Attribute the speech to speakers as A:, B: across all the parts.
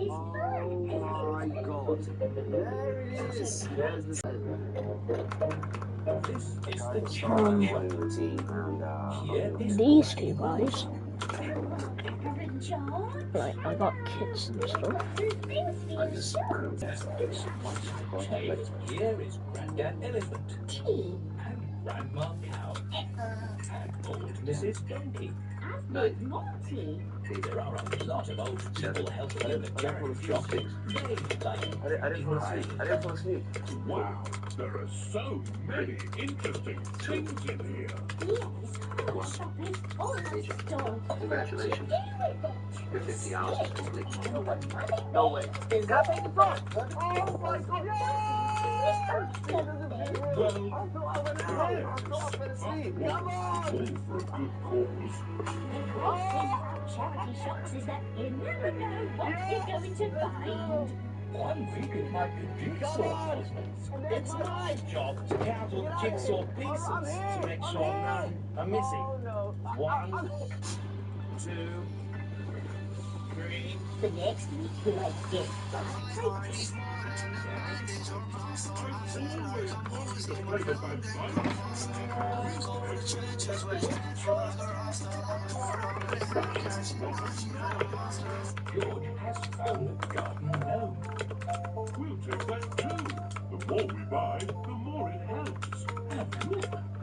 A: Oh my god. There it is. There's the This is the training routine and
B: these two guys. Right, I got kits and stuff.
C: Here is Granddad Elephant and Grandma Cow and old Mrs. Donkey. There are a lot of old people helping in the carrot shop.
A: I didn't fall asleep.
D: Wow, there are so many interesting things in here.
E: Yes, our shop is full of stuff.
A: Congratulations. Your 50 hours is complete.
F: No way. Can I take the front? Oh my god!
D: Well,
F: I'll go up and sleep. Come on!
D: all for a good cause.
E: The great thing about charity shops is that you never know what you're going to find.
C: One think it might be jigsaw puzzles. It's my job to count all the jigsaw pieces to make sure none are missing.
F: Oh no.
C: 1, 2, 3.
E: The next week we might get 5.
C: George has found the garden gnome.
D: We'll take that too. The more we buy, the more it helps.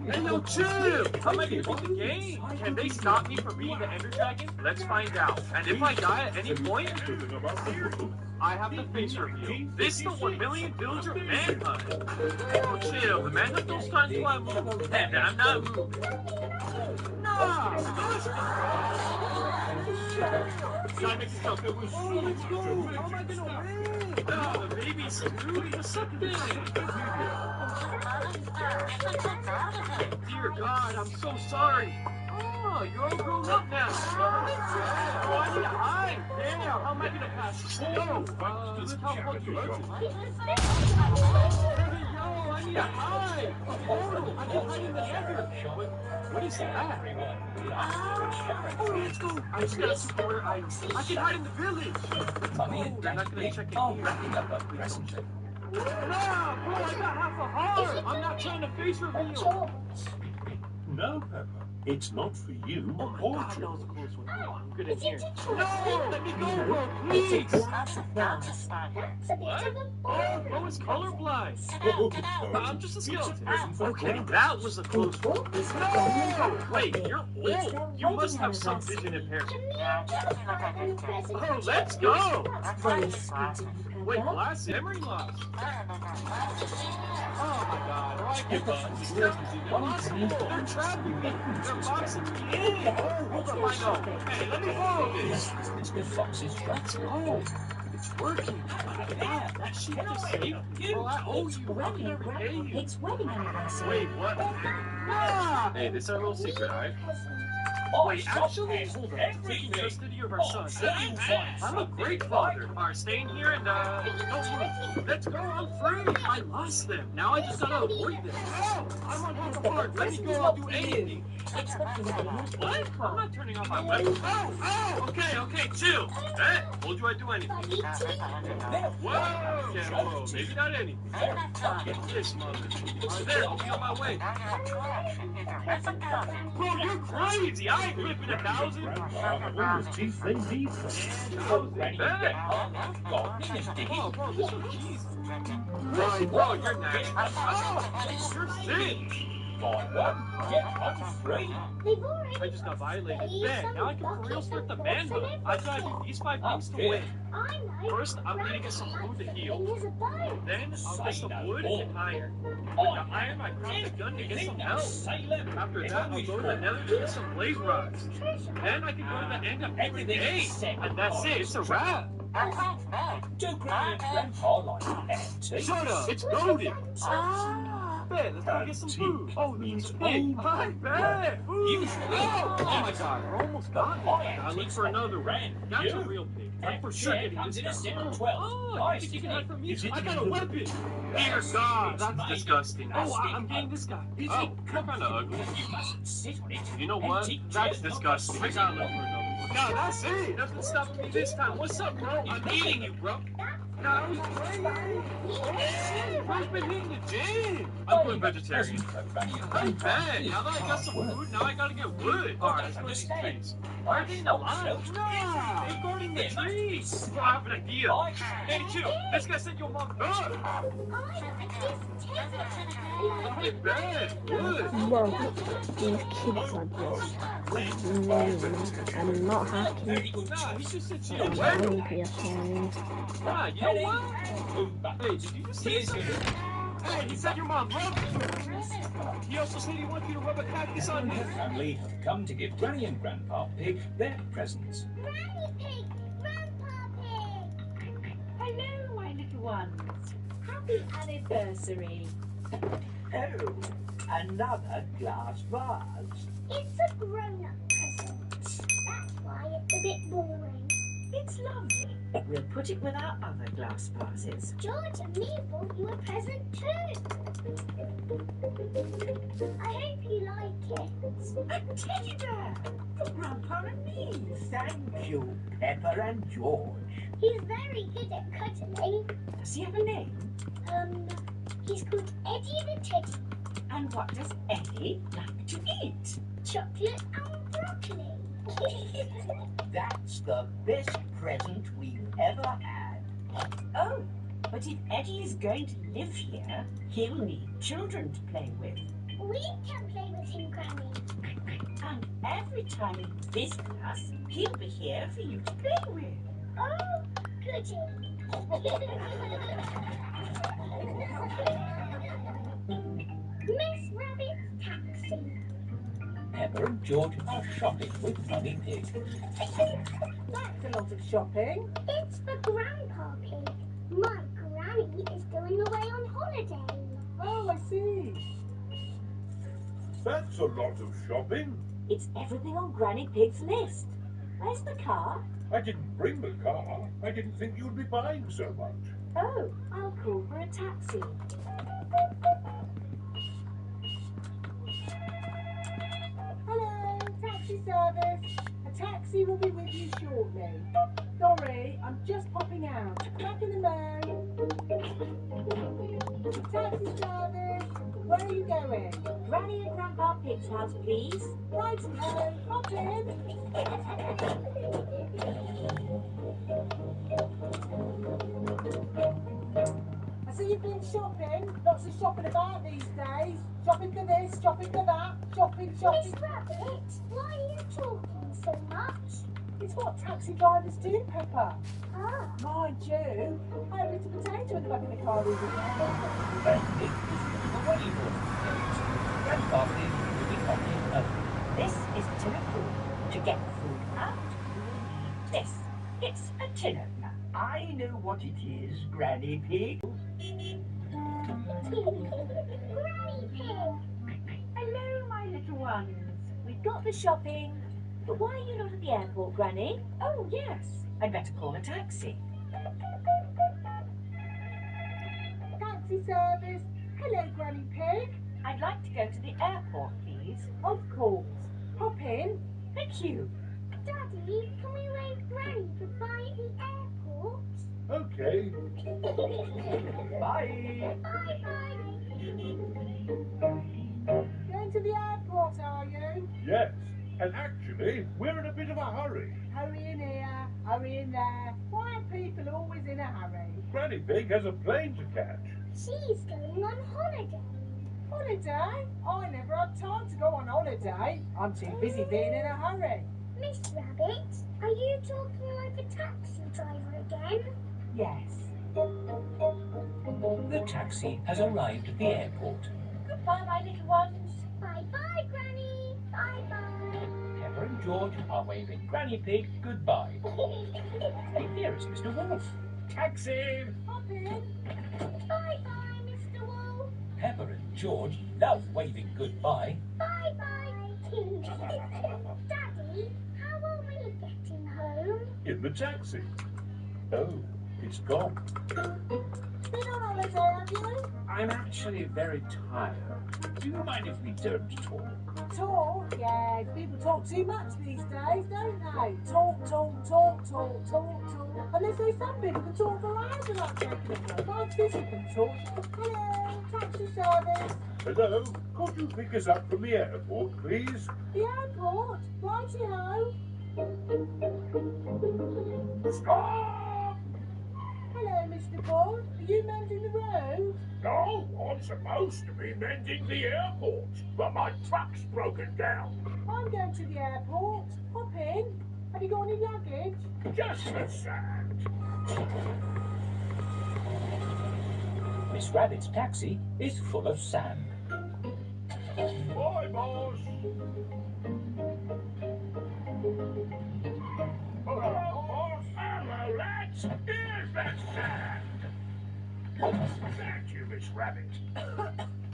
F: Hey, no, chill! How am I gonna beat the game? Can they stop me from beating the Ender Dragon? Let's find out. And if I die at any point,
D: Everything about the
F: I have the face reveal. This is the 1 million villager manhunt. Oh, chill. The manhunt don't start until I move. And I'm not moving. Nah! Gotta make this up. Oh, let's go! How am I gonna win? Oh, the baby's screwed or something. Dear God, I'm so sorry. Oh, you're all grown up now. Oh, I need to hide. Damn, how am I gonna pass? Yo, look how close you are to me. Yo, I need to hide. Oh, I can hide in the nether. What is that? Oh, let's go. I just got a super item. I can hide in the village. Oh, they're not gonna check it here. Nah, bro, I got half a heart. I'm not trying to face reveal.
D: No, Peppa, it's not for you
F: Oh my
D: or
F: God, that
D: George.
F: was a close one. Oh, I'm good in here. No, let me go, bro, please. What? Oh, bro is colorblind. I'm just a skeleton. Okay, that was a close one. No! Wait, you're old. You must have some vision impairment. Oh, let's go! Wait, glass memory loss. Oh my God, I give up. These characters is impossible. They're trapping me. They're boxing me in. Oh, hold up, I know. Hey, let me borrow this.
C: Mr. Fox's
F: Let's go. It's working. Yeah, that shit just saved me. Bro, I owe you. How can I repay you?
E: It's wedding anniversary.
F: Wait, what? Nah! Hey, this is our little secret, alright? Wait, actually, hold on. Taking custody of our son. I'm a great father. Alright, staying here and, don't move. Let's go, I'm free. I lost them. Now I just gotta avoid them. Oh, I'm on half a heart. Let me go, I'll do anything. What? I'm not turning off my weapon. Oh, okay, chill. Hey, told you I'd do anything. Whoa, yeah, whoa, maybe not anything. Get this, mother. Alright, there, I'll be on my way. Bro, you're crazy. I ain't flipping 1,000. Oh, bro, this was cheesy. Bro, you're nice. Oh, you're sick.
C: Buy one, get one free.
F: I just got violated. Man, now I can for real start the manhunt. I gotta do these 5 things to win. First, I'm gonna get some food to heal. Then, I'll get some wood and iron. With the iron, I craft a gun to get some health. After that, I'll go to the nether to get some blaze rods. Then I can go to the end of every day. And that's it, it's a wrap.
C: Do Grandpa like empty?
F: Shut up, it's loaded. Bet, let's go get some food. Oh, he's pig. I bet. Oh my God, we're almost done. Gotta look for another one. That's a real pig. I'm for sure getting this guy. Oh, you think you can hide from me? I got a weapon. Dear God, that's disgusting. Oh, I'm getting this guy. Oh, you're kind of ugly. You know what? That's disgusting. I gotta look for another one. No, that's it. Nothing's stopping me this time. What's up, bro? I'm eating you, bro. No, I was playing. I've been hitting the gym. I'm going vegetarian. I'm bad. Now that I got some food, now I gotta get wood. Alright, let's go to these trees. Are they in the line? No, they're guarding the trees. Bro, I have an idea. 82, this guy said your mom good. I'm bad. Wood.
B: Bro, these kids are just lame. I'm not hacking.
F: Nah, he just said she
B: I'm
F: don't
B: trying to be a friend.
F: Nah, you know what? Hey, did you just say something? Hey, he said your mom loved you. He also said he wants you to rub a cactus on
C: The
F: him.
C: family have come to give Granny and Grandpa Pig their presents.
E: Granny Pig, Grandpa Pig.
G: Hello, my little ones. Happy anniversary.
H: Oh, another glass vase.
E: It's a grown-up present. That's why it's a bit boring.
G: It's lovely. We'll put it with our other glass vases.
E: George and me bought you a present too. I hope you like it.
G: A teddy bear for Grandpa and me.
H: Thank you, Pepper and George.
E: He's very good at cuddling.
G: Does he have a name?
E: He's called Eddie the Teddy.
G: And what does Eddie like to eat?
E: Chocolate and broccoli.
H: That's the best present we've ever had.
G: Oh, but if Eddie is going to live here, he'll need children to play with.
E: We can play with him, Granny.
G: And every time he visits us, he'll be here for you to play with.
E: Oh, goody. Miss Rabbit's taxi.
C: Pepper and George are shopping with Granny Pig.
I: That's a lot of shopping.
E: It's for Grandpa Pig. My granny is going away on holiday.
I: Oh, I see.
D: That's a lot of shopping.
G: It's everything on Granny Pig's list. Where's the car?
D: I didn't bring the car. I didn't think you'd be buying so much.
G: Oh, I'll call for a taxi.
I: Hello, taxi service. A taxi will be with you shortly. Sorry, I'm just popping out. Back in a mo. Taxi service, where are you going?
G: Granny and Grandpa Pig's house, please.
I: Right, hello, hop in. I see you've been shopping. Lots of shopping about these days. Shopping for this, shopping for that, shopping.
E: Miss Rabbit, why are you talking so much?
I: It's what taxi drivers do, Pepper.
E: Ah,
I: Mind you, I have a little potato in the back of the car the other day.
C: Granny Pig is looking for what he wants. Grandpa Pig will be hopping home.
G: This is a tin of food. To get the food out, you need this. It's a tin opener.
H: I know what it is, Granny Pig.
E: Granny Pig.
G: Hello, my little ones. We've got the shopping. But why are you not at the airport, Granny? Oh, yes. I'd better call a taxi.
I: Taxi service. Hello, Granny Pig.
G: I'd like to go to the airport, please.
I: Of course. Hop in.
G: Thank you.
E: Daddy, can we wave Granny goodbye at the airport?
D: Okay.
H: Bye.
E: Bye-bye.
I: Going to the airport, are you?
D: Yes. And actually, we're in a bit of a hurry.
I: Hurry in here, hurry in there. Why are people always in a hurry?
D: Granny Pig has a plane to catch.
E: She's going on holiday.
I: Holiday? I never had time to go on holiday. I'm too busy being in a hurry.
E: Miss Rabbit, are you talking like a taxi driver again?
I: Yes.
C: The taxi has arrived at the airport.
G: Goodbye, my little ones.
E: Bye-bye, Granny. Bye-bye.
C: Pepper and George are waving Granny Pig goodbye. Here is Mr. Wolf. Taxi!
I: Hop in.
E: Bye-bye, Mr. Wolf.
C: Pepper and George love waving goodbye.
E: Bye-bye. Daddy, how are we getting home?
D: In the taxi. Oh,
C: It's gone.
I: Been on holiday, have you?
C: I'm actually very tired. Do you mind if we don't talk?
I: Talk? Yeah, people talk too much these days, don't they? Talk. Unless there's some people can talk for hours without taking a break. Like this, you can talk. Hello, taxi service.
D: Hello, could you pick us up from the airport, please?
I: The airport? Righty-ho.
D: Stop!
I: Hello, Mr. Bond. Are you mending the road?
D: No, I'm supposed to be mending the airport, but my truck's broken down.
I: I'm going to the airport. Hop in. Have you got any luggage?
D: Just a sand.
C: Miss Rabbit's taxi is full of sand.
D: Bye, boss. Hello, boss. Hello, lads. Here's that sand. Thank you, Miss Rabbit.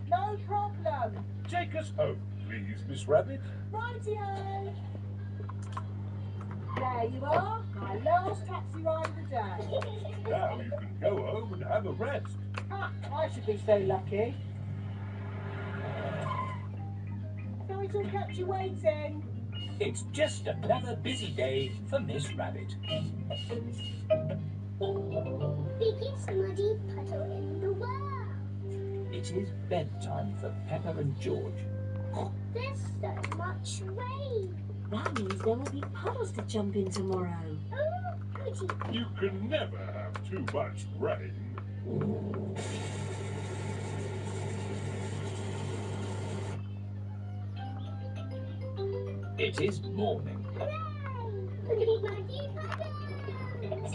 I: No problem.
D: Take us home, please, Miss Rabbit.
I: Righty-ho. There you are. My last taxi ride of the day.
D: Now you can go home and have a rest.
I: Ah, I should be so lucky. Sorry to have kept you waiting.
C: It's just another busy day for Miss Rabbit.
E: Biggest muddy puddle in the world.
C: It is bedtime for Pepper and George.
E: There's so much rain.
G: That means there will be puddles to jump in tomorrow.
E: Oh, goody.
D: You can never have too much rain.
C: It is morning.
E: Hooray! Muddy puddles.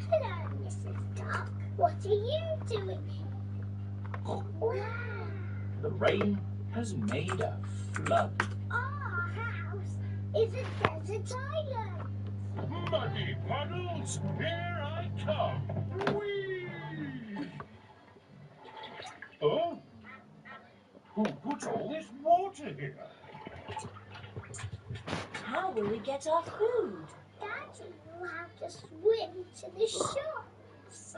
E: Hello, Mrs. Duck. What are you doing here? Wow.
C: The rain has made a flood.
E: Our house is a desert island.
D: Muddy puddles, here I come. Whee! Oh? Who put all this water here?
G: How will we get our food?
E: Daddy will have to swim to the shops.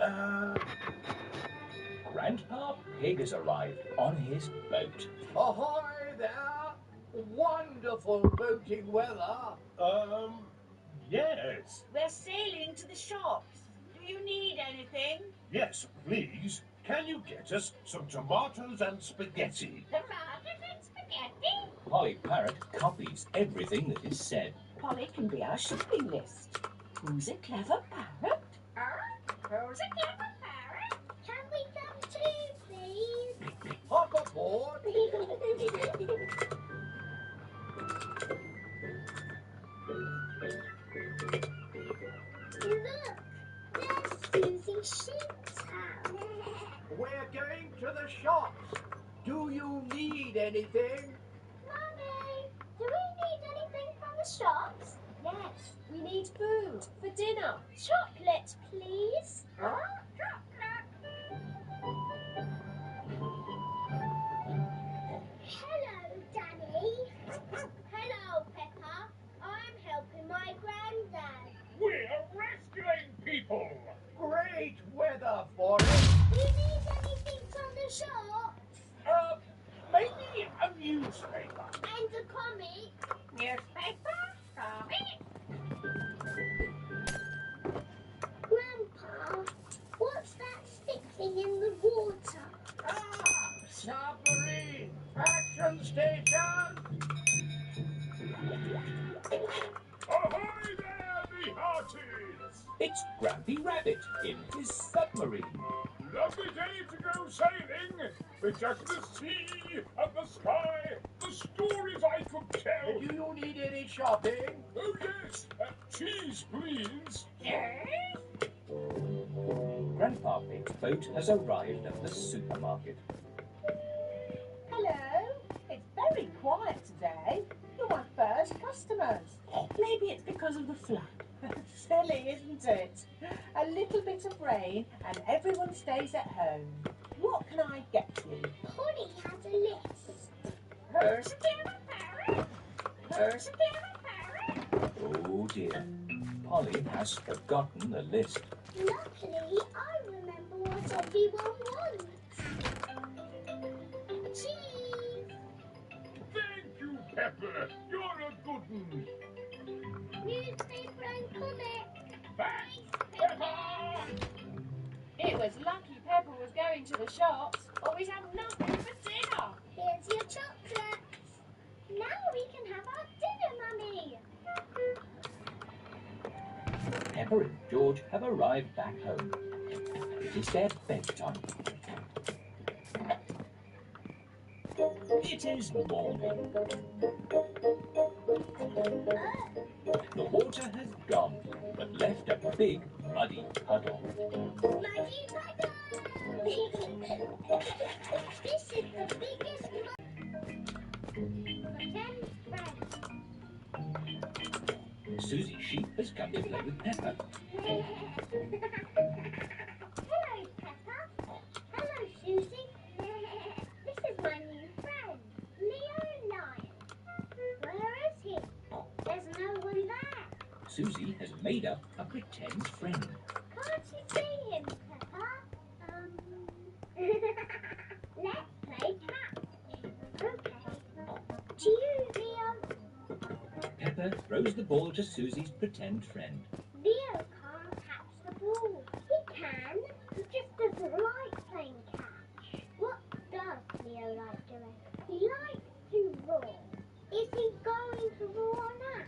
C: Grandpa Pig has arrived on his boat.
H: Ahoy there! Wonderful boating weather.
D: Yes.
J: We're sailing to the shops. Do you need anything?
D: Yes, please. Can you get us some tomatoes and spaghetti?
E: Tomatoes and spaghetti?
C: Polly Parrot copies everything that is said.
J: Polly can be our shopping list. Who's a clever parrot?
E: Who's a clever parrot? Can we come too, please?
H: Hop aboard.
E: Look, there's Susie Sheep's house.
H: We're going to the shops. Do you need anything?
E: Mummy, do we need anything from the shops?
B: Yes, we need food for dinner.
E: Chocolate, please. Hello, Danny. Hello, Peppa. I'm helping my granddad.
D: We're rescuing people.
H: Great weather for it.
E: Do you need anything from the shop?
H: Maybe a newspaper.
E: And a comic?
J: Newspaper? Comic?
E: Grandpa, what's that sticking in the water?
H: Submarine. Action station.
D: Ahoy there, me hearties!
C: It's Grampy Rabbit in his submarine.
D: Lovely day to go sailing. With just the sea and the sky, the stories I could tell.
H: Do you need any shopping?
D: Oh yes, cheese please.
C: Grandpa Pig's boat has arrived at the supermarket.
I: Hello. It's very quiet today. You're my first customers.
J: Maybe it's because of the flood.
I: Silly, isn't it? A little bit of rain and everyone stays at home. What can I get you?
E: Polly has a list.
J: Who's a clever parrot? Who's a clever parrot?
C: Oh dear. Polly has forgotten the list.
E: Luckily, I remember what everyone wants. Cheese!
D: Thank you, Pepper. You're a good one.
E: Newspaper and comic.
D: Thanks, Pepper.
G: It was lucky Pepper was going to the shops, or we'd have nothing for dinner.
E: Here's your chocolates. Now we can have our dinner, Mummy.
C: Pepper and George have arrived back home. It is their bedtime. It is morning. The water has gone, but left a big muddy puddle.
E: Muddy puddle! This is the biggest pretend friend.
C: Susie Sheep has come to play with Pepper.
E: Hello, Peppa. Hello, Susie. This is my new friend, Leo Lion. Where is he? There's no one there.
C: Susie has made up a pretend friend.
E: Can't you see him, Peppa? Let's play catch. Okay. To you, Leo.
C: Pepper throws the ball to Susie's pretend friend.
E: Leo can't catch the ball. He can. He just doesn't like playing catch. What does Leo like doing? He likes to roar. Is he going to roar now?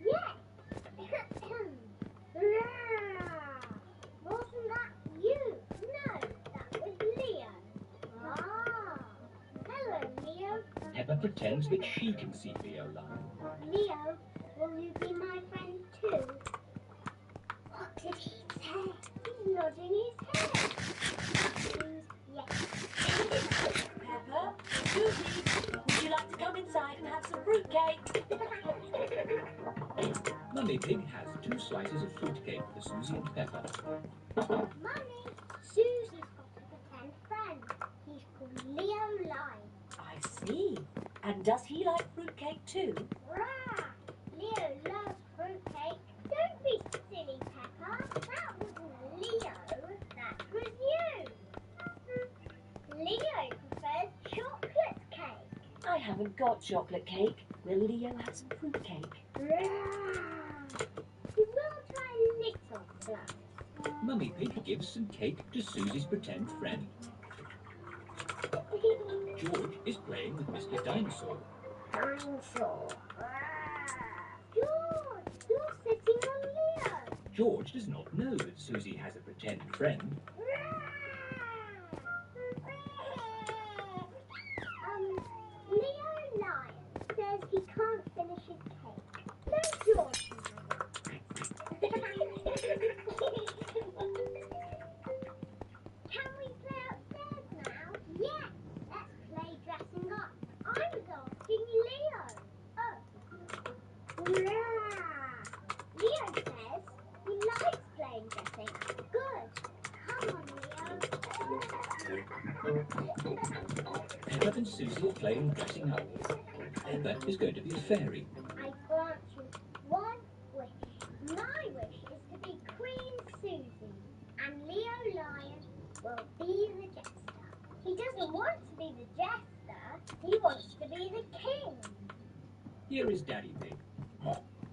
E: Yes. Wasn't that you? No, that was Leo. Ah. Hello, Leo.
C: Pepper pretends that she can see Leo Lion.
E: Leo, will you be my friend too? What did he say? He's nodding his head. That means yes.
G: Pepper, Susie, would you like to come inside and have some fruitcake?
C: Mummy Pig has 2 slices of fruitcake for Susie and Pepper.
E: Mummy, Susie's got a pretend friend. He's called Leo Lion.
G: I see. And does he like fruitcake too?
E: Rah! Leo loves fruitcake. Don't be silly, Peppa. That wasn't Leo. That was you. Leo prefers chocolate cake.
G: I haven't got chocolate cake. Will Leo have some fruitcake?
E: Rah! He will try a little slice.
C: Mummy Pig gives some cake to Susie's pretend friend. George is playing with Mr. Dinosaur.
E: Dinosaur. George, you're sitting on Leo.
C: George does not know that Susie has a pretend friend.
E: Leo Lion says he can't finish his cake. No, George. Can we play upstairs now? Yes, let's play dressing up. I was asking Leo. Oh. Leo says he likes playing dressing up. Good. Come on, Leo.
C: Pepper and Susie are playing dressing up. Pepper is going to be a fairy.
E: I grant you one wish. My wish is to be Queen Susie, and Leo Lion will be the jester. He doesn't want to be the jester, he wants to be the king.
C: Here is Daddy Pig.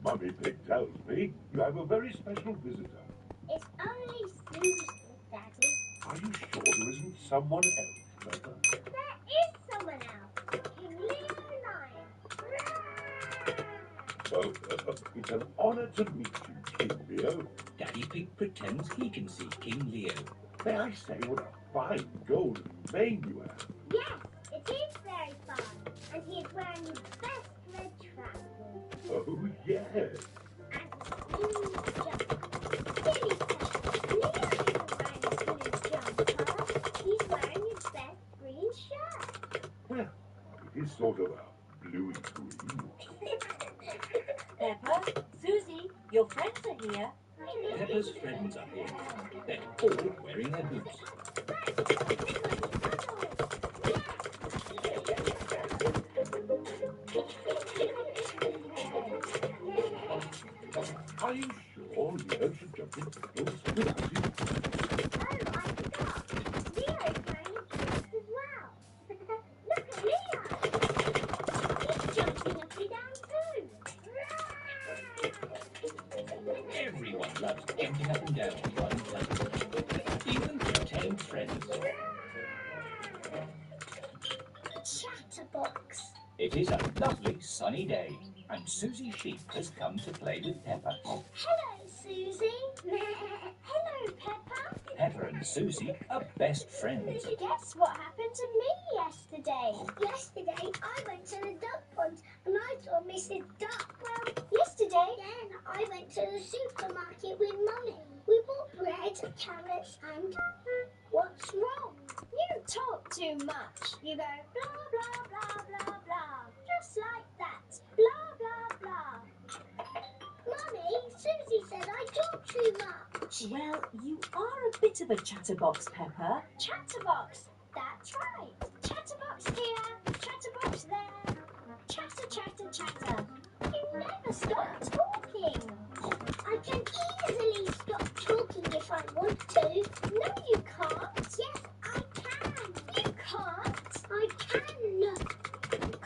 D: Mummy Pig tells me you have a very special visitor.
E: It's only Susie, Daddy.
D: Are you sure there isn't someone else, Pepper?
E: There is someone else. King Leo Lion.
D: Well, it's an honor to meet you, King Leo.
C: Daddy Pig pretends he can see King Leo.
D: May I say what a fine golden mane you have?
E: Yes, it is very fun. And he is wearing his best red trousers.
D: Oh, yes.
E: And a blue jumper. Silly Pepper. Leo isn't wearing a blue jumper. He's wearing his best green shirt.
D: Well, it is sort of a bluey green.
G: Pepper, Susie, your friends are here.
C: Pepper's friends are here. They're all wearing their boots.
D: Are you sure Leo should jump in puddles without you?
E: Oh, I forgot. Leo's wearing a dress as well. Look at Leo. He's jumping up and down too.
C: Everyone loves jumping up and down on one place, even pretend friends.
E: Chatterbox.
C: It is a lovely sunny day, and Susie Sheep has come to play with Pepper.
E: Hello, Susie. Hello, Peppa.
C: Pepper and Susie are best friends.
E: Guess what happened to me yesterday? Yesterday, I went to the duck pond and I saw Mrs. Duck. Well, yesterday, then I went to the supermarket with Mummy. We bought bread, carrots, and... What's wrong? You talk too much. You go blah, blah, blah, blah, blah. Just like that. Blah, blah, blah. Mummy, Susie said I talk too much.
G: Well, you are a bit of a chatterbox, Pepper.
E: Chatterbox. That's right. Chatterbox here, chatterbox there. Chatter, chatter, chatter. You never stop talking. I can easily stop talking if I want to. No, you can't. Yes, I can. You can't. I can. You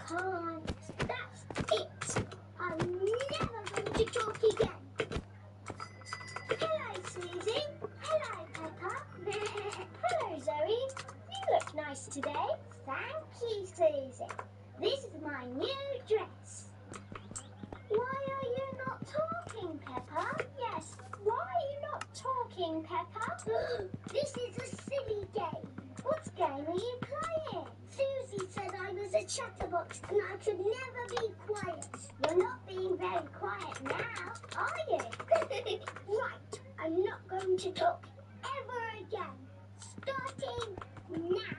E: can't. That's it. I'm never going to talk again. Hello, Susie. Hello, Peppa. Hello, Zoe. You look nice today. Thank you, Susie. This is my new dress. Why are you not talking, Peppa? Yes, why are you not talking, Peppa? This is a silly game. What game are you playing? Susie said I was a chatterbox and I could never be quiet. You're not being very quiet now, are you? Right, I'm not going to talk ever again. Starting now.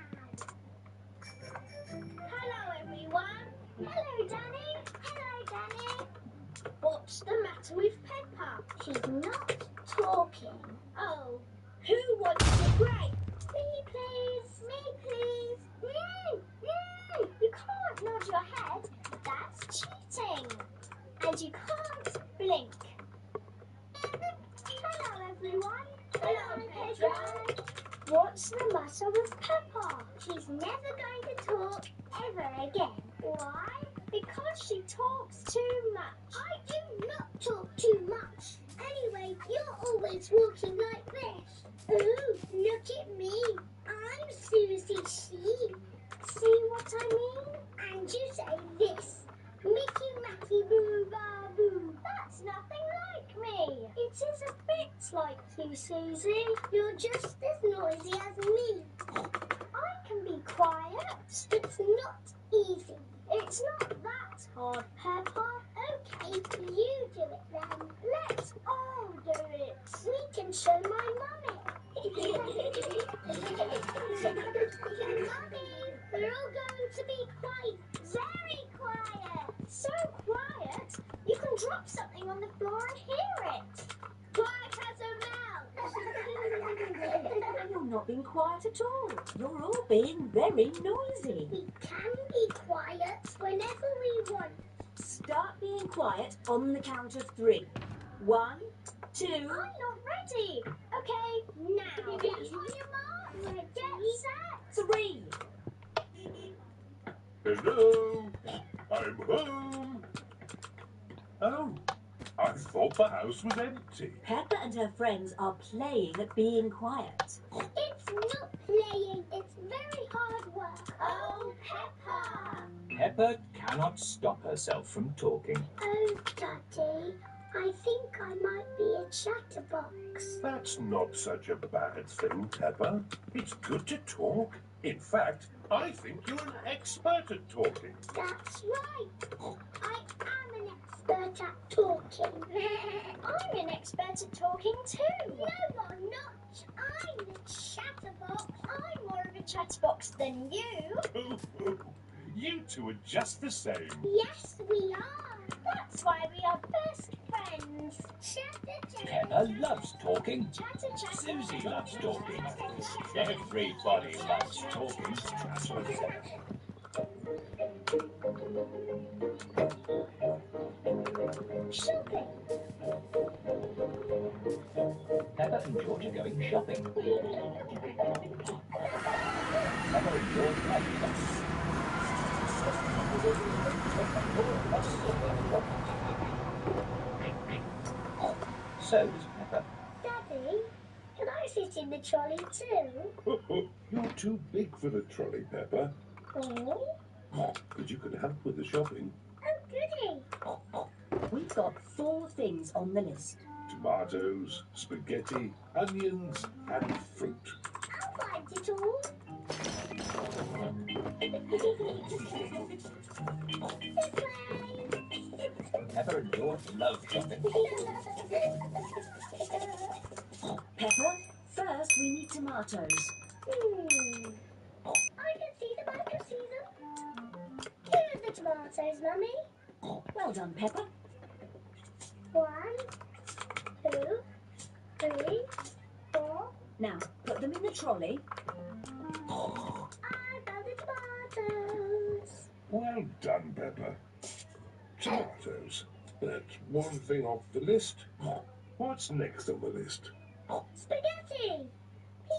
E: Hello, everyone. Hello, Danny. Hello, Danny. What's the matter with Peppa? She's not talking. Oh, who wants a grape? Me, please. Me, please. You can't nod your head. That's cheating. And you can't blink. Hello, everyone. Hello, Pedro. What's the matter with Peppa? She's never going to talk ever again. Why? Because she talks too much. I do not talk too much. Anyway, you're always walking like this. Ooh, look at me. I'm Susie Sheep. See what I mean? And you say this. Mickey Macky Boo Ba Boo. That's nothing like me. It is a bit like you, Susie. You're just as noisy as me. I can be quiet. It's not easy. It's not that hard, Peppa. Okay, you do it then. Let's all do it. We can show my mummy. Mummy, we're all going to be quiet. Very quiet. So quiet, you can drop something on the floor and hear it. Quiet as a mouse.
G: You're not being quiet at all. You're all being very noisy.
E: We can be quiet whenever we want.
G: Start being quiet on the count of 3. 1, 2...
E: I'm not ready. Okay, now. On your mark. Get set.
G: 3.
D: Hello, I'm home. Oh, I thought the house was empty.
G: Peppa and her friends are playing at being quiet.
E: It's not playing. It's very hard work. Oh, Peppa.
C: Pepper cannot stop herself from talking.
E: Oh, Daddy. I think I might be a chatterbox.
D: That's not such a bad thing, Pepper. It's good to talk. In fact, I think you're an expert at talking.
E: That's right. I am an expert at talking. I'm an expert at talking too. No, I'm not. I'm a chatterbox. I'm more of a chatterbox than you.
D: You two are just the same.
E: Yes, we are. That's why we are best friends. Chatter, chatter.
C: Pepper loves talking.
E: Chatter, chatter.
C: Susie loves talking. Everybody loves talking.
E: Shopping.
C: Peppa and George are going shopping. Peppa and George like shopping. So does Peppa.
E: Daddy, can I sit in the trolley too?
D: You're too big for the trolley, Peppa.
E: Oh,
D: But you can help with the shopping.
E: goody.
J: We've got 4 things on the list.
D: Tomatoes, spaghetti, onions, and fruit.
E: I'll find it all.
C: Peppa and George love shopping.
J: Peppa, first we need tomatoes.
E: I can see them, I can see them. Here are the tomatoes, Mummy.
J: Well done, Peppa.
E: 1, 2, 3, 4.
J: Now, put them in the trolley.
E: I found the tomatoes.
D: Well done, Peppa. Tomatoes. That's one thing off the list. What's next on the list?
E: Spaghetti.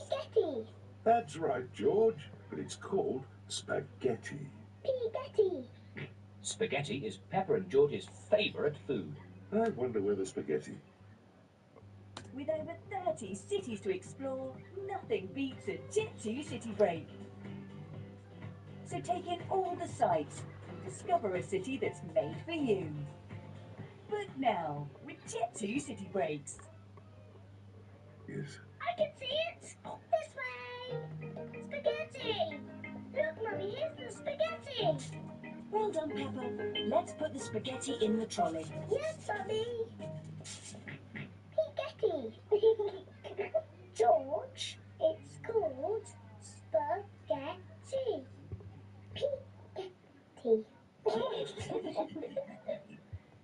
E: Spaghetti.
D: That's right, George, but it's called spaghetti.
E: Spaghetti.
C: Spaghetti is Peppa and George's favourite food.
D: I wonder where the spaghetti.
G: With over 30 cities to explore, nothing beats a Jet 2 city break. So take in all the sights and discover a city that's made for you. But now, with Jet 2 city breaks.
D: Yes.
E: I can see it. This way. Spaghetti. Look, Mummy, here's the spaghetti.
J: Well done, Peppa. Let's put the spaghetti in the trolley.
E: Yes, Mummy. Spaghetti. George, it's called spaghetti. Spaghetti.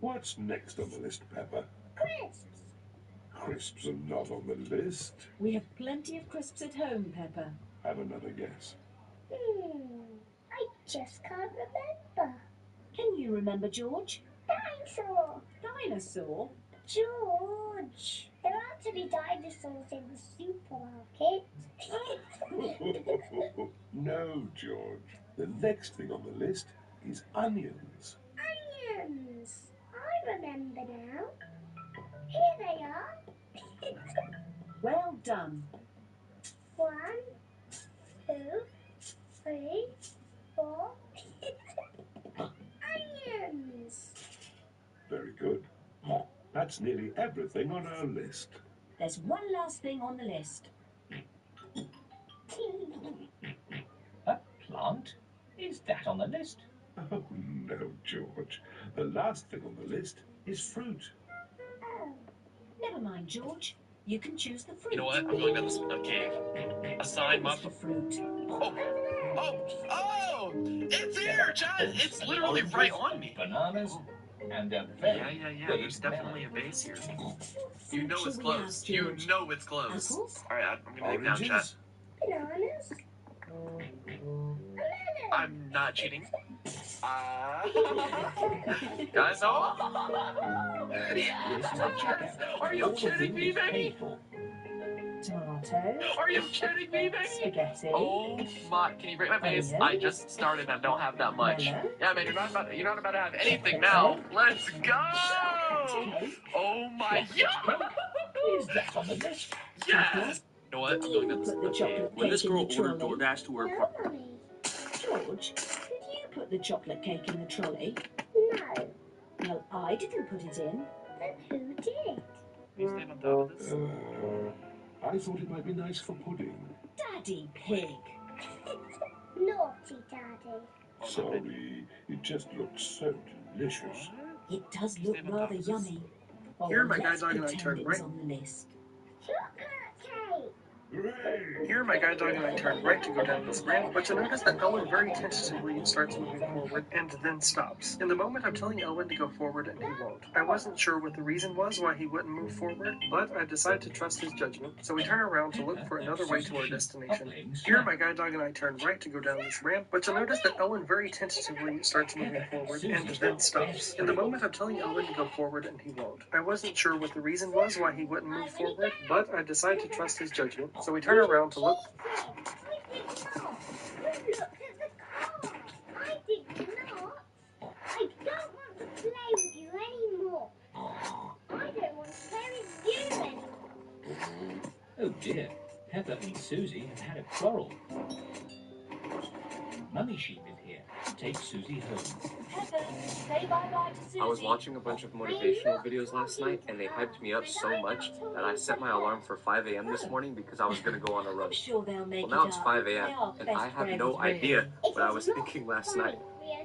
D: What's next on the list, Peppa?
E: Crisps.
D: Crisps are not on the list.
G: We have plenty of crisps at home, Peppa.
D: Have another guess.
E: I just can't remember.
J: Can you remember, George?
E: Dinosaur.
G: Dinosaur?
E: George. There aren't any dinosaurs in the supermarket.
D: No, George. The next thing on the list is onions.
E: Onions. I remember now. Here they are.
G: Well done.
E: 1, 2, 3, 4. Onions.
D: Very good. That's nearly everything on our list.
J: There's one last thing on the list.
C: A plant? Is that on the list?
D: Oh, no, George. The last thing on the list is fruit.
E: Oh.
J: Never mind, George. You can choose the fruit.
F: You know what? I'm going down this cave. A sign
J: What's
F: must.
J: the fruit?
F: Oh! It's here, Chad! It's literally right on me.
C: Bananas and a very
F: Yeah.
C: big
F: There's definitely a base here. You know
J: Shall
F: it's
J: we
F: close.
J: have,
F: You
J: George?
F: know it's close.
J: Apples?
F: All right, I'm gonna dig down, Chad.
D: Oranges?
E: Bananas. A
F: I'm not cheating. Guys, oh! Yes! Are you kidding me, baby?
G: Tomatoes.
F: Are you kidding me, baby?
G: Spaghetti.
F: Oh my! Can you break my face? I just started. I don't have that much.
G: Melon.
F: Yeah, man, you're not about to have anything now. Let's go! Oh my!
C: Is that on the list?
F: Yes! You know what? I'm going down this
J: Put the chocolate
F: When this
J: cake in
F: girl
J: the
F: ordered
J: trolley.
F: DoorDash to her
E: no,
F: apartment.
E: Mummy.
J: George, did you put the chocolate cake in the trolley?
E: No.
J: Well, I didn't put it in.
E: Then who did?
F: You stand on top of this?
D: I thought it might be nice for pudding.
J: Daddy Pig.
E: Naughty Daddy.
D: Sorry, it just looked so delicious.
J: It does look
F: Stand on top
J: rather
F: of this.
J: yummy. Oh,
F: Here, my
J: let's
F: guys are gonna
J: pretend
F: turn
J: it's
F: right.
J: on the list.
E: Chocolate cake.
F: Here, my guide dog and I turn right to go down this ramp, but you'll notice that Elwin very tentatively starts moving forward and then stops. In the moment, I'm telling Elwin to go forward and he won't. I wasn't sure what the reason was why he wouldn't move forward, but I decided to trust his judgment, so we turn around to look for another way to our destination. Here, my guide dog and I turn right to go down this ramp, but you'll notice that Elwin very tentatively starts moving forward and then stops. In the moment, I'm telling Elwin to go forward and he won't. I wasn't sure what the reason was why he wouldn't move forward, but I decided to trust his judgment, so we turn around to look.
C: Oh dear, Pepper and Susie have had a quarrel. Mummy Sheep is here to take Susie home.
G: Pepper, say bye-bye to Susie.
K: I was watching a bunch of motivational videos last night, and they hyped me up so much that I set my alarm for 5 a.m. this morning because I was going to go on a run.
G: I'm sure they'll make
K: Well, now
G: it
K: it's
G: up.
K: 5 a.m., and I have no idea what I was thinking last night.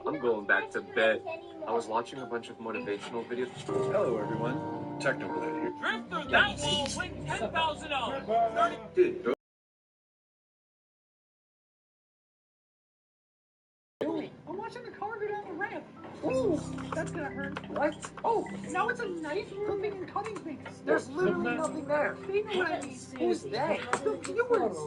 K: I'm going back to bed. I was watching a bunch of motivational videos.
L: Hello, everyone. Technoblade here.
M: Drift through that wall, win $10,000.
L: Dude,
I: I'm watching the car go down the ramp. Ooh, that's gonna hurt. What? Oh, now it's a knife gripping and cutting things. There's literally nothing there. You know what I mean? Who's they? The viewers.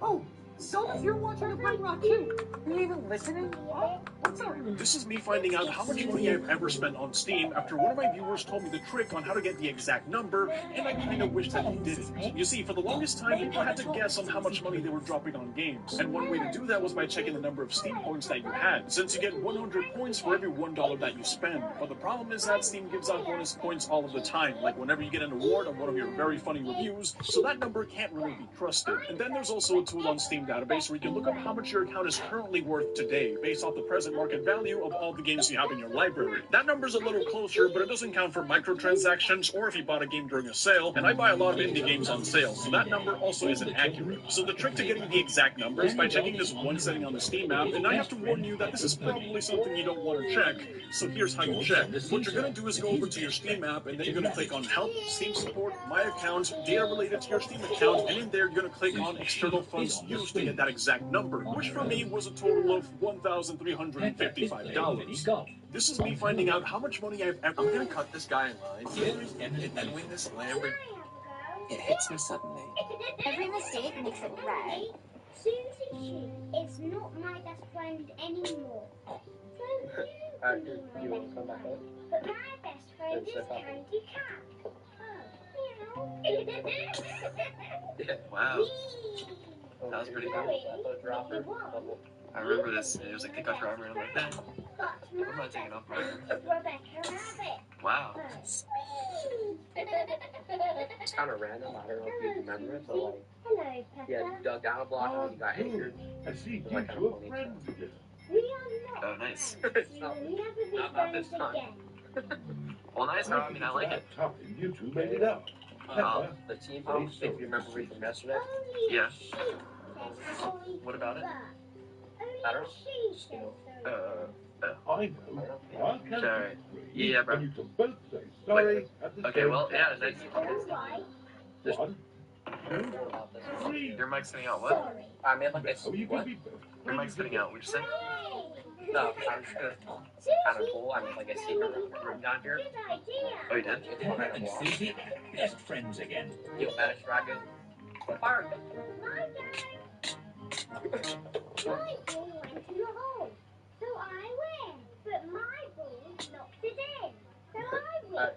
I: Oh, so if you're watching the Brain Rock too, are you even listening? Oh, what's up?
D: This is me finding out how much money I've ever spent on Steam after one of my viewers told me the trick on how to get the exact number, and I kind of wish that he didn't. You see, for the longest time, people had to guess on how much money they were dropping on games, and one way to do that was by checking the number of Steam points that you had, since you get 100 points for every $1 that you spend. But the problem is that Steam gives out bonus points all of the time, like whenever you get an award on one of your very funny reviews, so that number can't really be trusted. And then there's also a tool on Steam database where you can look up how much your account is currently worth today, based off the present market value of all the games you have in your library. That number's a little closer, but it doesn't count for microtransactions or if you bought a game during a sale, and I buy a lot of indie games on sale, so that number also isn't accurate. So the trick to getting the exact number is by checking this one setting on the Steam app, and I have to warn you that this is probably something you don't want to check, so here's how you check. What you're going to do is go over to your Steam app, and then you're going to click on Help, Steam Support, My Account, Data Related to your Steam account, and in there you're going to click on External Funds Used to get that exact number, which for me was a total of $1,355. This is me finding out how much money I've ever...
K: I'm gonna cut this guy in line and then win this Lamborghini. It hits me suddenly.
E: Every mistake makes it right. Susie is not my best friend anymore. So you can be my best friend. But my best friend is Candy Cat.
K: Yeah, wow. That was pretty cool. I remember this, and it was like, take off your armor, and I'm like, nah, I'm not taking off my armor. Wow. It's kind of random, I don't know if you remember it, but like,
E: hello, Pepper.
K: yeah, you dug down a block and you got anchored.
D: I see,
K: It was like kind of funny.
E: We are not.
K: Oh, nice.
E: Not
K: this time. Well, nice, I mean, I like it.
D: You two made it up.
K: The team house, if you remember me from yesterday. Yeah. What about it? I don't know.
D: I know.
K: Sorry. Yeah, bro.
D: You can both say sorry at the
K: Okay,
D: same
K: well, yeah,
D: time.
K: that's...
D: One,
K: Your mic's cutting out, what? I mean, like, it's...
D: oh, you can
K: What?
D: be both.
K: Your mic's cutting out, what'd you say? No, I'm just gonna kind of cool. I mean, like a secret room down here. Oh, you did?
C: Pepper and Susie, best friends again.
K: You managed to rack it. Fire.
E: My ball went in the hole, so I win. But my ball knocked it in, so I win.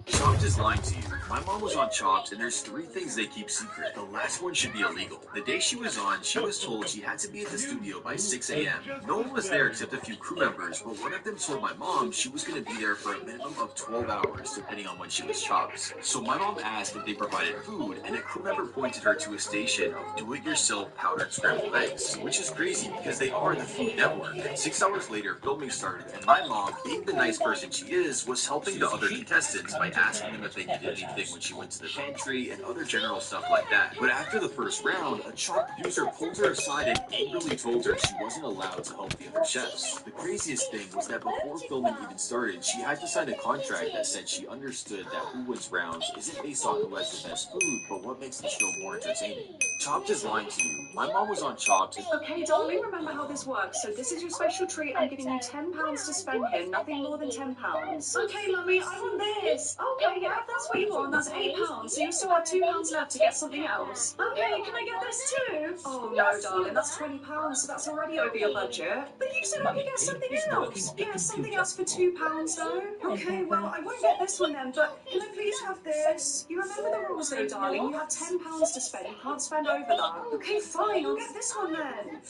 N: Chopped is lying to you. My mom was on Chopped, and there's 3 things they keep secret. The last one should be illegal. The day she was on, she was told she had to be at the studio by 6 a.m. No one was there except a few crew members, but one of them told my mom she was going to be there for a minimum of 12 hours, depending on when she was Chopped. So my mom asked if they provided food, and a crew member pointed her to a station of do-it-yourself powdered scrambled eggs, which is crazy because they are the Food Network. 6 hours later, filming started, and my mom, being the nice person she is, was helping the other contestants by asking them if they needed anything when she went to the pantry and other general stuff like that. But after the first round, a Chopped producer pulled her aside and angrily told her she wasn't allowed to help the other chefs. The craziest thing was that before filming even started, she had to sign a contract that said she understood that who wins rounds isn't based on who has the best food, but what makes the show more entertaining. Chopped is lying to you. My mom was on Chopped.
O: Okay, darling, remember how this works. So this is your special treat. I'm giving you £10 to spend here, nothing more than £10. Okay, mummy, I want this. Okay, yeah, if that's what you want, that's £8. So you still have £2 left to get something else. Okay, can I get this too? Oh no, darling, that's £20, so that's already over your budget. But you said I could get something else. Yeah, something else for £2 though. Okay, well, I won't get this one then, but can I please have this? You remember the rules though, darling. You have £10 to spend. You can't spend over that. Okay, fine, I'll get this one then.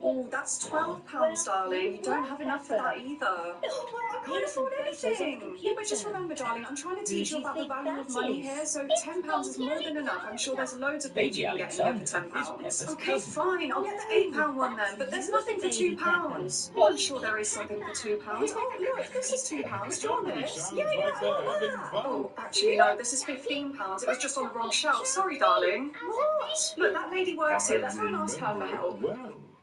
O: Oh, that's £12, darling. You don't have enough for that either. Oh, well, I can't afford anything. Yeah, but just remember, darling, I'm trying to teach you about the value of money here, so £10 is more than enough. I'm sure there's loads of things you can get here for £10. Okay, fine, I'll get the £8 one then, but there's nothing for £2. Well, I'm sure there is something for £2. Oh, look, this is £2. Do you want this? Yeah, I want that. Oh, actually, no, this is £15. It was just on the wrong shelf. Sorry, darling. What? Look, that lady works here. Let's go and ask her for help.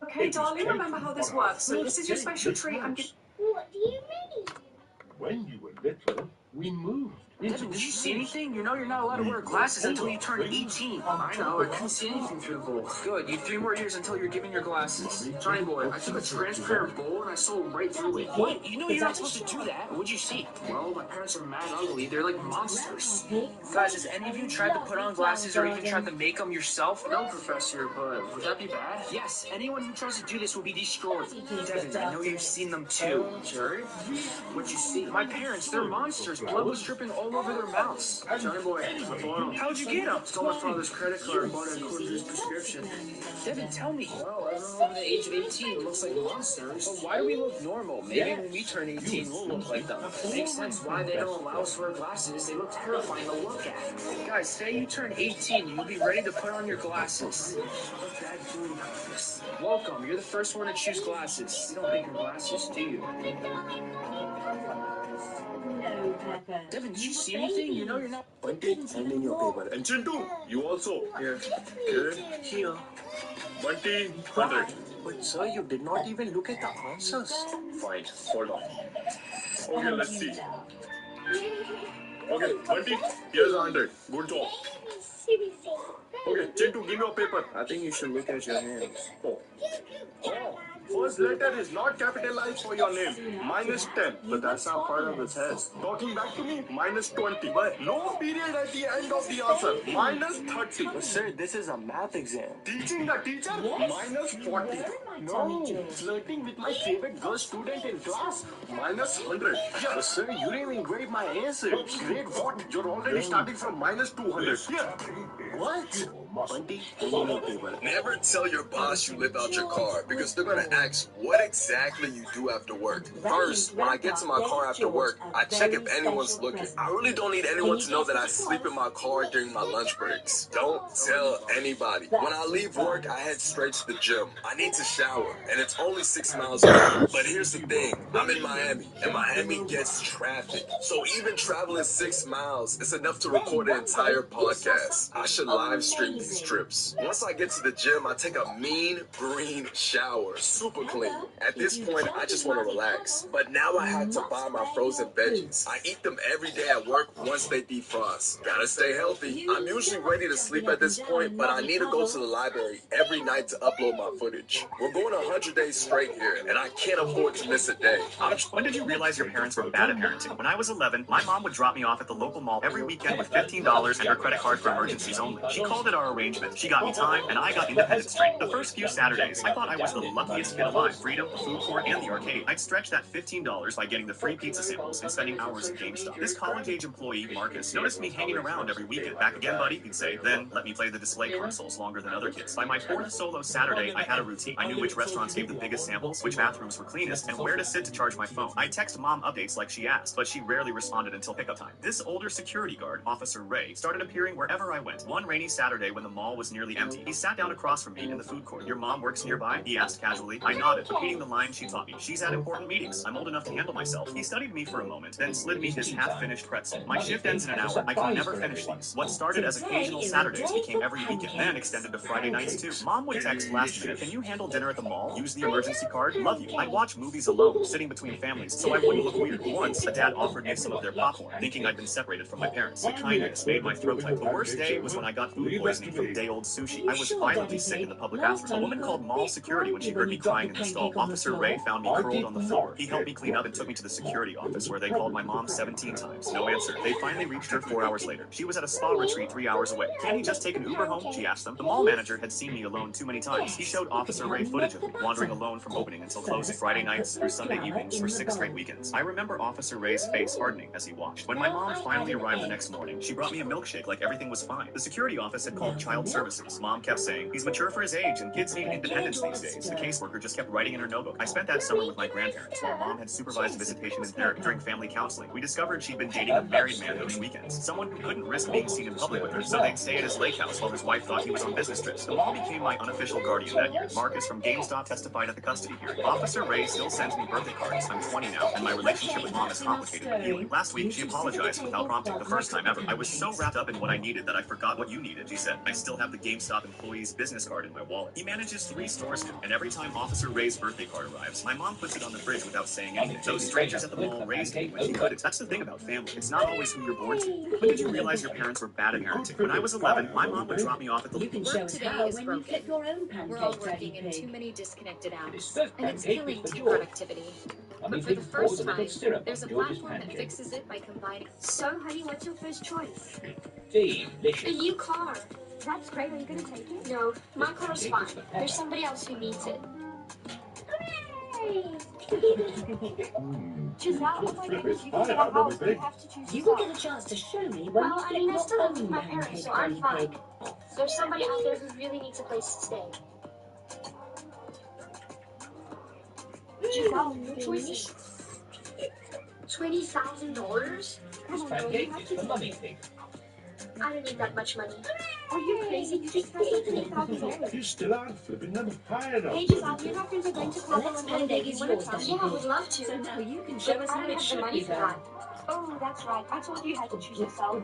O: Okay, darling, remember how this works. So this is your special treat.
E: What do you mean?
P: When you were little, we moved.
F: Devin, did you see anything? You know you're not allowed to wear glasses until you turn 18. I know, I couldn't see anything through the bowl. Good, you have 3 more years until you're given your glasses. Johnny boy, I took a transparent bowl and I saw right through it. What? You know you're not supposed to do that. What'd you see? Well, my parents are mad ugly. They're like monsters. Guys, has any of you tried to put on glasses or even tried to make them yourself? No, Professor, but would that be bad? Yes, anyone who tries to do this will be destroyed. Devin, I know you've seen them too. Jerry? What'd you see? My parents, they're monsters. Blood was dripping all over their mouths. Johnny boy, I bought them. How'd you get them? Stole my father's credit card and bought it according to his prescription. Devin, tell me. Well, everyone over the age of 18 looks like monsters. But why do we look normal? Maybe when we turn 18, we'll look like them. It makes sense why they don't allow us to wear glasses. They look terrifying to look at. Guys, say you turn 18, you'll be ready to put on your glasses. Welcome, you're the first one to choose glasses. You don't make your glasses, do you?
G: No, Pepper.
F: Devin, did you see anything? You know you're not...
P: Bunty, hand in your paper. And Chintu, you also.
F: Here.
P: Good.
F: Here.
P: Bunty, 100.
F: But sir, you did not even look at the answers.
P: Fine, hold on. Okay, let's see. Okay, Bunty, here's 100. Good job. Okay, Chintu, give me your paper.
F: I think you should look at your hands.
P: Oh, first letter is not capitalized for your name. Minus 10. But that's not part of the test. Talking back to me, minus 20. But no period at the end of the answer. Minus 30.
F: But sir, this is a math exam.
P: Teaching the teacher, minus 40. No, flirting with my favorite girl student in class, minus 100. Yeah, sir, you didn't even grade my answers. Grade what? You're already starting from minus 200. Yeah. What? Bunty,
N: Never tell your boss you live out your car because they're gonna ask what exactly you do after work. First, when I get to my car after work, I check if anyone's looking. I really don't need anyone to know that I sleep in my car during my lunch breaks. Don't tell anybody. When I leave work, I head straight to the gym. I need to shower, and it's only 6 miles away. But here's the thing, I'm in Miami, and Miami gets traffic. So even traveling 6 miles is enough to record an entire podcast. I should live stream these trips. Once I get to the gym, I take a mean green shower, super clean. At this point, I just want to relax. But now I have to buy my frozen veggies. I eat them every day at work once they defrost. Gotta stay healthy. I'm usually ready to sleep at this point, but I need to go to the library every night to upload my footage. We're going 100 days straight here, and I can't afford to miss a day.
Q: When did you realize your parents were bad at parenting? When I was 11, my mom would drop me off at the local mall every weekend with $15 and her credit card for emergencies only. She called it our arrangement. She got me time, and I got independent strength. The first few Saturdays, I thought I was the luckiest kid alive. Freedom, the food court, and the arcade. I'd stretch that $15 by getting the free pizza samples and spending hours at GameStop. This college-age employee, Marcus, noticed me hanging around every weekend. Back again, buddy, he'd say, then let me play the display consoles longer than other kids. By my 4th solo Saturday, I had a routine. I knew which restaurants gave the biggest samples, which bathrooms were cleanest, and where to sit to charge my phone. I'd text mom updates like she asked, but she rarely responded until pickup time. This older security guard, Officer Ray, started appearing wherever I went. One rainy Saturday when when the mall was nearly empty. He sat down across from me in the food court. Your mom works nearby? He asked casually. I nodded, repeating the line she taught me. She's at important meetings. I'm old enough to handle myself. He studied me for a moment, then slid me his half-finished pretzel. My shift ends in an hour. I can never finish these. What started as occasional Saturdays became every weekend, then extended to Friday nights too. Mom would text last minute, can you handle dinner at the mall? Use the emergency card? Love you. I'd watch movies alone, sitting between families, so I wouldn't look weird. Once, a dad offered me some of their popcorn, thinking I'd been separated from my parents. The kindness made my throat tight. The worst day was when I got food poisoning from day-old sushi. I was violently sick in the public bathroom. A woman called mall security when she heard me crying in the stall. Officer Ray found me curled on the floor. He helped me clean up and took me to the security office, where they called my mom 17 times. No answer. They finally reached her 4 hours later. She was at a spa retreat 3 hours away. Can't he just take an Uber home? She asked them. The mall manager had seen me alone too many times. He showed Officer Ray footage of me, wandering alone from opening until closing, Friday nights through Sunday evenings for 6 straight weekends. I remember Officer Ray's face hardening as he watched. When my mom finally arrived the next morning, she brought me a milkshake like everything was fine. The security office had called child services. Mom kept saying, he's mature for his age and kids need independence these days. The caseworker just kept writing in her notebook. I spent that summer with my grandparents while Mom had supervised visitation in therapy. During family counseling, we discovered she'd been dating a married man those weekends. Someone who couldn't risk being seen in public with her, so they'd stay at his lake house while his wife thought he was on business trips. The mall became my unofficial guardian that year. Marcus from GameStop testified at the custody hearing. Officer Ray still sends me birthday cards. I'm 20 now, and my relationship with Mom is complicated but healing. Last week, she apologized without prompting, the first time ever. I was so wrapped up in what I needed that I forgot what you needed, she said. I still have the GameStop employee's business card in my wallet. He manages 3 stores now, and every time Officer Ray's birthday card arrives, my mom puts it on the fridge without saying anything. Those strangers at the mall raised me when she couldn't. That's the thing about family. It's not always who you're born to. When did you realize your parents were bad at parenting? When I was 11, my mom would drop me off at the...
J: You can show us how when you flip your own pancake.
R: We're all working in too many disconnected apps, and it's killing team productivity. But for the first time, there's a platform that fixes it by combining...
E: So, honey, what's your first choice?
O: Delicious.
E: A new car. That's great. Are you going to take it? No, my car's fine. There's somebody else who needs it. Hooray! Giselle, oh my goodness, you can get a house, but you have to choose
J: You will get a chance to show me when
E: Well, I mean, I still live with my parents, so I'm fine.
J: pig.
E: There's somebody out there who really needs a place to stay. Giselle, your choice. $20,000?
O: This pancake is for Mummy Pig.
E: I don't need that much money. Are you crazy? You just passed $20,000.
P: You still aren't flipping them high enough.
E: Hey, Giselle, you and our friends are going to Cabo
J: Let's
E: on
J: play
E: Monday.
J: Vegas
E: You want
J: yours,
E: to come?
J: Daddy
E: Yeah, I would
J: Pig.
E: love to.
J: So now you can
E: But
J: show
E: I
J: us
E: don't
J: how
E: have
J: it
E: the
J: should
E: money
J: be
E: for
J: done.
E: that. Oh, that's right. I told you you had to choose yourself.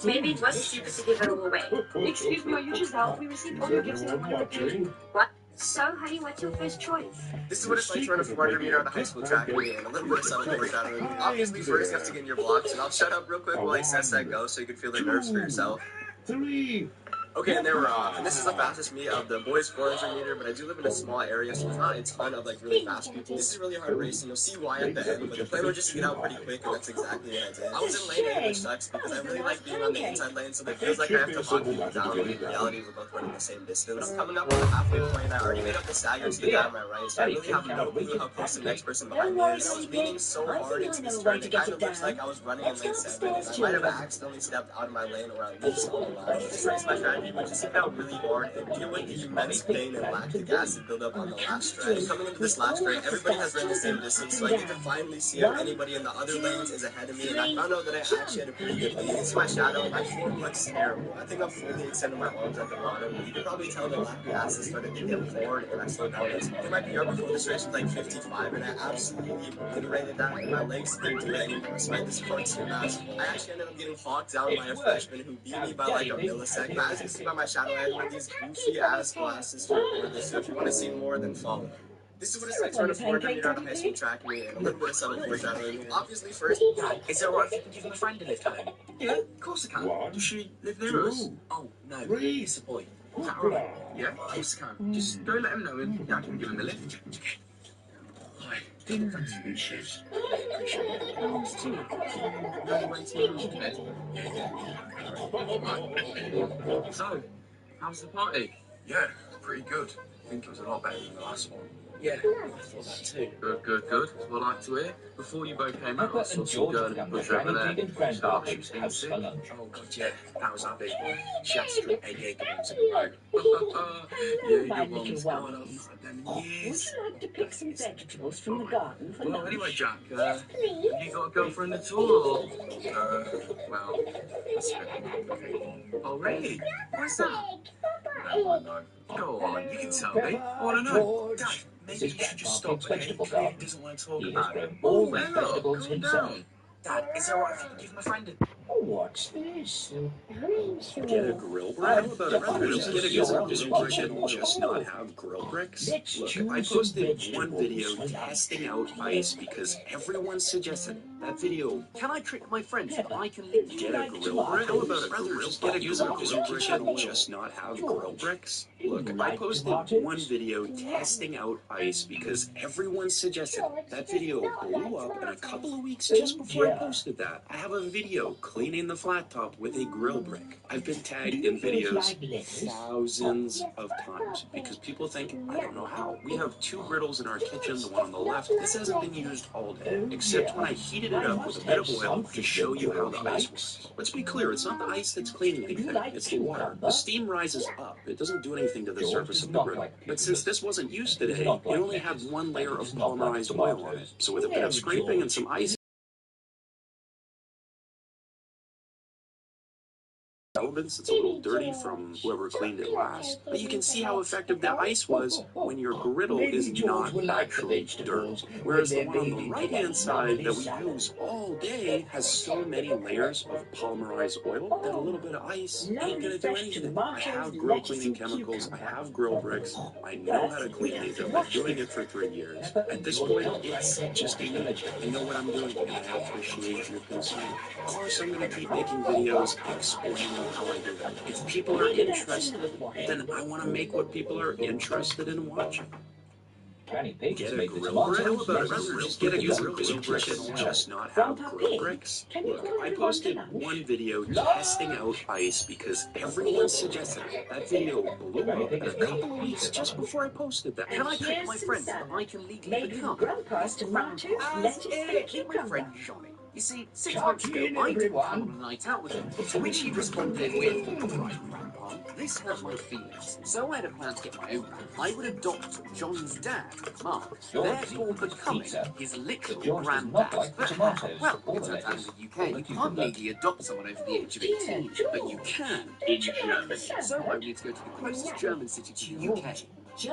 O: Maybe it was stupid to give it all away.
E: Excuse me, are you Giselle? We received all your gifts on one occasion.
O: What?
E: So, honey, what's your first choice?
K: This is what it's like to run a 400 meter on the high school track meet and a little bit of something like that. Obviously, first you have to get in your blocks, and I'll shut up real quick while he says that go so you can feel the nerves for yourself.
P: 3.
K: Okay, and there we're off. And this is the fastest meet of the boys 400 meter, but I do live in a small area, so there's not a ton of like really fast people. This is really hard racing. You'll see why at the end, but the plan was just to get out pretty quick, and that's exactly what I did. I was in lane A, which sucks because I really like being on the inside lane, so it feels like I have to hug people down. But in reality, we're both running the same distance. I'm coming up on the halfway point, and I already made up the stagger to the guy on my right, so I really have no clue how close the next person behind me is. I was leaning so hard into this turn, it kind of looks like I was running in lane 7, and I might have accidentally stepped out of my lane or at least on the line. This race, my strategy was just to get out really hard and deal with the immense pain and lactic acid buildup on the last stretch. Coming into this last straight, everybody has run the same distance, so I get to finally see if anybody in the other lanes is ahead of me, and I found out that I actually had a pretty good lead. It's my shadow, my form looks terrible. I think I'm fully extending my arms at the bottom. You can probably tell the lactic acid started to get forward, and I slowed down. I think my PR before this race was like 55, and I absolutely obliterated that, and my legs didn't do it anymore, despite this part so fast. I actually ended up getting hawked down by a freshman who beat me by like a millisecond. But as you can see by my shadow, I had these goofy ass glasses for this, so if you want to see more, then follow. This is what it's like to run a 400 meter on a high school track meet, and a little bit of something for shadowing. Obviously, first,
C: Is it alright if you can give my friend a lift home?
K: yeah, of course I can.
C: Does she live near us? Oh, no, it's a boy. Is that alright? Yeah, of course I can. Just go let him know and I can give him a lift. Hi.
P: Delicious.
C: So, how's the party?
N: Yeah, pretty good. I think it was a lot better than the last one.
C: Yeah, I thought that too. Good. That's what I like to hear. Before you both came out, I saw some girl in the bush over there. She looked like she was being sick.
N: Oh god, yeah, that was Abby. She had to drink 8 Jagerbombs in a row.
C: Jagerbombs going on for them years.
J: Would you like to pick some vegetables from the garden for
C: Well,
J: lunch?
C: anyway, Jack, have you got a girlfriend at all? Or? Well, that's a bit complicated.
N: Hey, what's that? Go on, you can tell me. I want to know. Dad, maybe you should just stop, okay? Clearly doesn't want to talk about it. Oh, hello, calm down. Dad, is it alright if you can give my friend a...
H: What's this?
L: Get a grill brick? How about I'd rather just get a grill brick and just not have grill bricks?
N: Look, I posted one video testing out ice because everyone suggested it. That video, can I trick my friends so that I can leave
L: Get a grill brick? How about I'd rather just get a grill brick and just not have grill bricks?
N: Look, I posted one video testing out ice because everyone suggested it. That video blew up in a couple of weeks just before I posted that. I have a video cleaning the flat top with a grill brick. I've been tagged in videos thousands of times because people think I don't know how. We have two griddles in our kitchen, the one on the left. This hasn't been used all day, except when I heated it up with a bit of oil to show you how the ice works. Let's be clear, it's not the ice that's cleaning anything, it's the water. The steam rises up. It doesn't do anything to the surface of the griddle. But since this wasn't used today, it only had one layer of polymerized oil on it. So with a bit of scraping and some ice, elements, it's a little dirty from whoever cleaned it last, but you can see how effective the ice was when your griddle is not actually dirt. Whereas the one on the right hand side that we use all day has so many layers of polymerized oil that a little bit of ice ain't gonna do anything. I have grill cleaning chemicals, I have grill bricks, I know how to clean these, I've been doing it for 3 years. At this point, it's just me. I know what I'm doing and I appreciate your concern. Of course I'm gonna keep making videos explaining how I do it. If people are interested, then I want to make what people are interested in watching. Get a grill brick? How about I'd rather just get a grill brick and just not have grill bricks? Look, I posted one video testing out ice because everyone suggested it. That video blew up in a couple of weeks just before I posted that. Can I trick my friends that I can legally become
G: Grandpa's tomatoes, lettuce, and
N: cucumber? You see, 6 months ago, I didn't come on a night out with him, to which he responded with, "Right, Grandpa, this hurt my feelings, so I had a plan to get my own back. I would adopt John's dad, Mark, therefore becoming his literal granddad." Well, it turns out in the UK, you can't legally adopt someone over the age of 18, but you can in Germany. So I need to go to the closest German city to the UK. And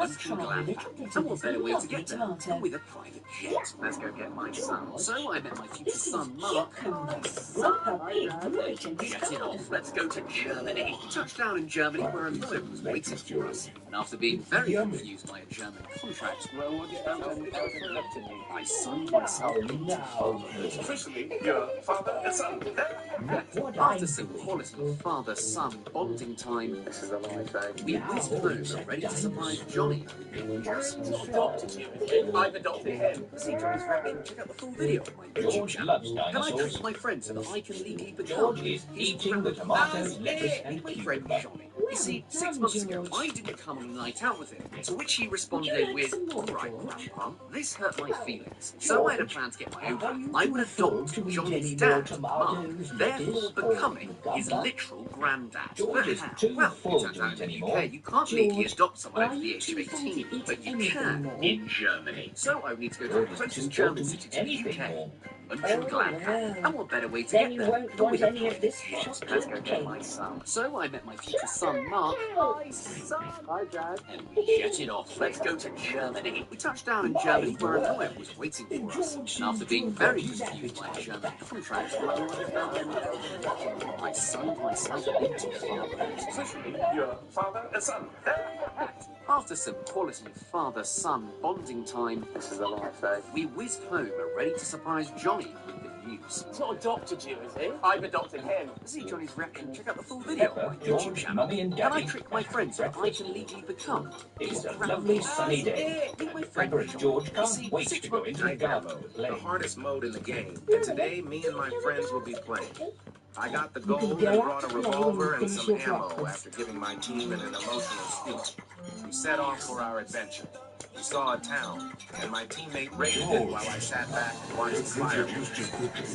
N: what better way to get there than with a private jet? Let's go get my son. So I met my future son, Mark. Jet it off. Let's go to Germany. We touched down in Germany where a lawyer was waiting for us. And after being very confused by a German contract, I signed myself into fatherhood.
P: Officially, your father and son.
N: After some quality father-son bonding time, we whizzed home and ready to surprise Johnny.
M: Adopted you. I've adopted him.
N: See Johnny's reaction. Check out the full video on my YouTube channel. Can I trick my friends so that I can legally become
C: eating the tomatoes, lettuce, and
N: my friend Johnny? You see, 6 months ago, I didn't come on a night out with him, to which he responded with, "All right, Grandpa, this hurt my feelings, so I had a plan to get my own back. I would adopt Johnny's dad, Mark, therefore becoming his literal granddad." But how? Well, it turns out in the UK, you can't legally adopt someone over the age of 18, but you can in Germany. So I need to go to the closest German city to the UK. And what better way to get there than with a private jet? Let's go get my son. So I met my future son, Mark. Hi, son. Hi, Dad. And we jetted off. Let's go to Germany. We touched down in Germany where a lawyer was waiting for us. And after being very confused by a German contract, I signed myself into fatherhood.
P: Officially, your father and son.
N: After some quality father-son bonding time, we whizzed home and ready to surprise Johnny with the news.
M: He's not adopted you, is he? I've adopted him.
N: To see Johnny's reaction, check out the full video on my YouTube channel. Can I trick my friends so that I can legally become
C: It's a lovely sunny day.
N: My friend
C: George can't wait to go into the garden to play.
S: The hardest mode in the game, and today me and my friends will be playing. I got the gold and brought a revolver and some ammo after giving my team an emotional speech. We set off for our adventure. We saw a town, and my teammate raided it while I sat back and watched the fireworks.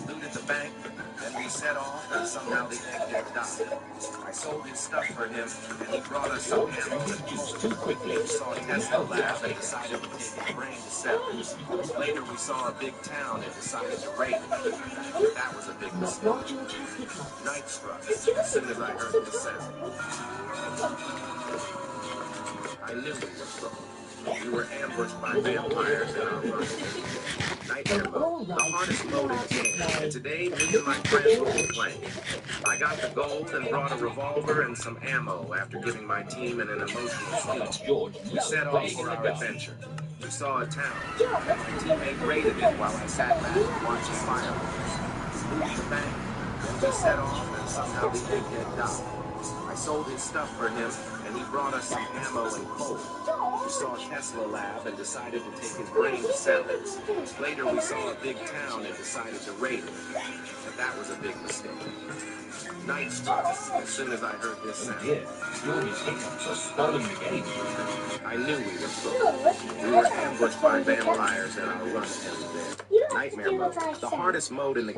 S: Looted the bank, Then we set off, and somehow the egg died. I sold his stuff for him, and he brought us some ammo and coal.
C: Too quickly.
S: We saw a Tesla lab and decided to take his brain to sell it. Later, we saw a big town and decided to raid it. But that was a big mistake. Night struck as soon as I heard the sound. I knew we were trouble. We were ambushed by vampires in our run. Nightmare mode, the hardest mode in the game. And today, me and my friends will be playing. I got the gold and brought a revolver and some ammo after giving my team an emotional speech. We set off for our adventure. We saw a town, and my teammate raided it while I sat back and watched fireworks. Moved the bank, then we set off, and somehow the egghead died. I sold his stuff for him, and he brought us some ammo and coal. We saw a Tesla lab and decided to take his brain to sell it. Later, we saw a big town and decided to raid it. But that was a big mistake. Night struck as soon as I heard this sound. I knew we were trouble. We were ambushed by vampires in our run every day. Nightmare mode, the hardest mode in the